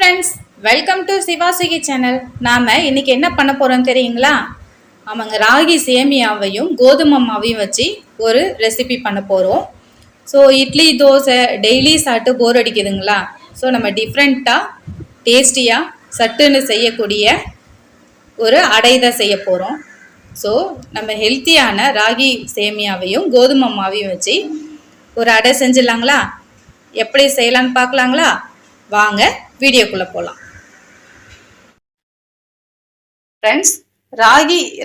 Friends, welcome to Sivasuki channel. நாம் இன்னைக்கு என்ன பண்ண போகிறோம் தெரியுங்களா? ஆமாங்க, ராகி சேமியாவையும் கோதுமை மாவையும் வச்சு ஒரு ரெசிபி பண்ண போகிறோம். ஸோ இட்லி தோசை டெய்லி சாப்பிட்டு போர் அடிக்குதுங்களா? ஸோ நம்ம டிஃப்ரெண்ட்டாக டேஸ்டியாக சட்டுன்னு செய்யக்கூடிய ஒரு அடை தான் செய்ய போகிறோம். ஸோ நம்ம ஹெல்த்தியான ராகி சேமியாவையும் கோதுமை மாவையும் வச்சு ஒரு அடை செஞ்சிடலாங்களா? எப்படி செய்யலான்னு பார்க்கலாங்களா? வாங்க வீடியோக்குள்ள போகலாம். ஃப்ரெண்ட்ஸ்,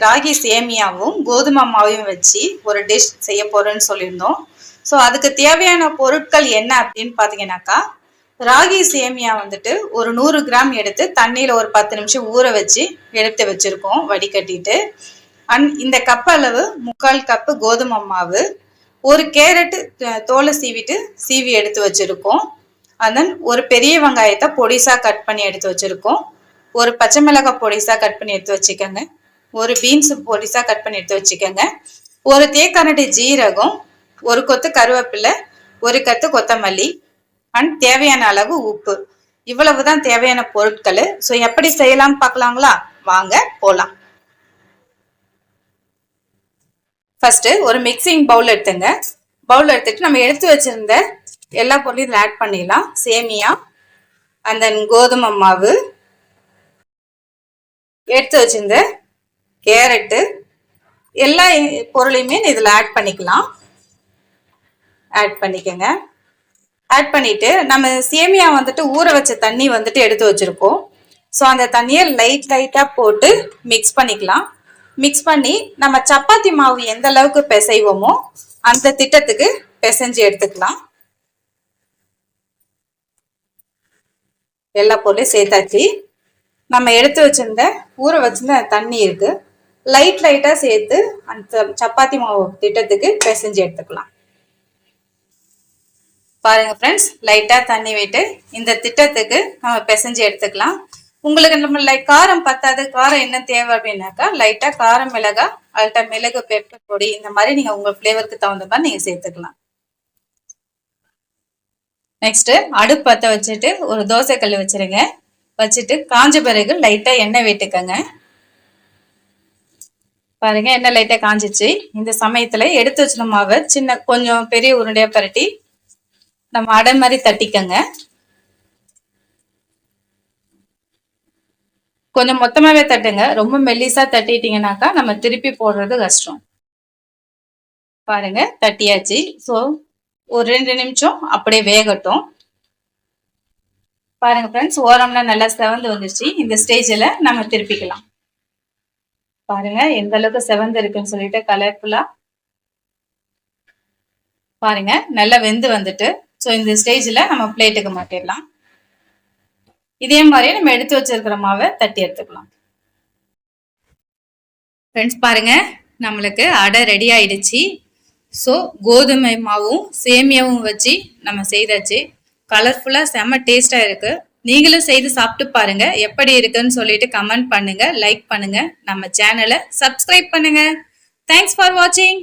ராகி சேமியாவும் கோதுமை மாவையும் வச்சு ஒரு டிஷ் செய்ய போறேன்னு சொல்லியிருந்தோம். ஸோ அதுக்கு தேவையான பொருட்கள் என்ன அப்படின்னு பார்த்தீங்கன்னாக்கா, ராகி சேமியா வந்துட்டு ஒரு 100 கிராம் எடுத்து தண்ணியில் ஒரு 10 நிமிஷம் ஊற வச்சு எடுத்து வச்சுருக்கோம் வடிகட்டிட்டு. இந்த கப் அளவு 3/4 கப்பு கோதுமை மாவு, ஒரு கேரட்டு தோலை சீவி எடுத்து வச்சுருக்கோம். அதன் ஒரு பெரிய வெங்காயத்தை பொடிசா கட் பண்ணி எடுத்து வச்சிருக்கோம். ஒரு பச்சை மிளகாய் பொடிசா கட் பண்ணி எடுத்து வச்சுக்கோங்க. ஒரு பீன்ஸ் பொடிசா கட் பண்ணி எடுத்து வச்சுக்கோங்க. ஒரு தேக்கரண்டி ஜீரகம், ஒரு கொத்து கருவேப்பிலை, ஒரு கத்து கொத்தமல்லி அண்ட் தேவையான அளவு உப்பு. இவ்வளவுதான் தேவையான பொருட்கள். ஸோ எப்படி செய்யலாம்னு பார்க்கலாங்களா? வாங்க போலாம். ஃபர்ஸ்ட் ஒரு மிக்சிங் பவுல் எடுத்துங்க. பவுல் எடுத்துட்டு நம்ம எடுத்து வச்சிருந்த எல்லா பொருளையும் இதில் ஆட் பண்ணிடலாம். சேமியா, அந்த கோதுமை மாவு, எடுத்து வச்சிருந்த கேரட்டு, எல்லா பொருளையுமே இதில் ஆட் பண்ணிக்கலாம். ஆட் பண்ணிக்கோங்க. ஆட் பண்ணிட்டு நம்ம சேமியா வந்துட்டு ஊற வச்ச தண்ணி வந்துட்டு எடுத்து வச்சிருக்கோம். ஸோ அந்த தண்ணியை லைட்டாக போட்டு மிக்ஸ் பண்ணிக்கலாம். மிக்ஸ் பண்ணி நம்ம சப்பாத்தி மாவு எந்த அளவுக்கு பிசைவோமோ அந்த திட்டத்துக்கு பிசைஞ்சு எடுத்துக்கலாம். எல்லா பொருளையும் சேர்த்தாச்சு. நம்ம எடுத்து வச்சிருந்த ஊற வச்சிருந்த தண்ணி இருக்கு, லைட்டா சேர்த்து அந்த சப்பாத்தி மாவு திட்டத்துக்கு பிசைஞ்சு எடுத்துக்கலாம். பாருங்க ஃப்ரெண்ட்ஸ், லைட்டா தண்ணி விட்டு இந்த திட்டத்துக்கு நம்ம பிசைஞ்சு எடுத்துக்கலாம். உங்களுக்கு நம்ம காரம் பத்தாது, காரம் என்ன தேவை அப்படின்னாக்கா லைட்டா காரம் மிளகாய் அல்ட்டா மிளகு பெப்பர் பொடி இந்த மாதிரி நீங்க உங்க ஃப்ளேவருக்கு தகுந்த மாதிரி நீங்க சேர்த்துக்கலாம். நெக்ஸ்ட் அடுப்பு பற்ற வச்சுட்டு ஒரு தோசை கல் வச்சிருங்க. வச்சுட்டு காஞ்ச பிறகு லைட்டா எண்ணெய் விட்டுக்கங்க. பாருங்க, எண்ணெய் லைட்டா காஞ்சிச்சு. இந்த சமயத்துல எடுத்து வச்சிருந்த மாவை கொஞ்சம் பெரிய உருண்டையா பரட்டி நம்ம அடை மாதிரி தட்டிக்கங்க. கொஞ்சம் மொத்தமாவே தட்டுங்க. ரொம்ப மெல்லிசா தட்டிட்டீங்கன்னாக்கா நம்ம திருப்பி போடுறது கஷ்டம். பாருங்க, தட்டியாச்சு. ஸோ ஒரு 2 நிமிஷம் அப்படியே வேகட்டும். பாருங்க ஃப்ரெண்ட்ஸ், ஓரம்லாம் நல்லா செவந்து வந்துருச்சு. இந்த ஸ்டேஜில் நம்ம திருப்பிக்கலாம். பாருங்க எந்த அளவுக்கு செவந்து இருக்குன்னு சொல்லிட்டு கலர்ஃபுல்லா பாருங்க நல்லா வெந்து வந்துட்டு. ஸோ இந்த ஸ்டேஜில் நம்ம பிளேட்டுக்கு மாட்டிடலாம். இதே மாதிரியே நம்ம எடுத்து வச்சிருக்கிற மாவை தட்டி எடுத்துக்கலாம். ஃப்ரெண்ட்ஸ் பாருங்க, நம்மளுக்கு அடை ரெடி ஆயிடுச்சு. ஸோ கோதுமை மாவும் சேமியாவும் வச்சு நம்ம செய்தாச்சு. கலர்ஃபுல்லாக செம்ம டேஸ்டாக இருக்கு. நீங்களும் செய்து சாப்பிட்டு பாருங்க. எப்படி இருக்குன்னு சொல்லிட்டு கமெண்ட் பண்ணுங்க, லைக் பண்ணுங்க, நம்ம சேனலை சப்ஸ்கிரைப் பண்ணுங்க. தேங்க்ஸ் ஃபார் வாட்சிங்.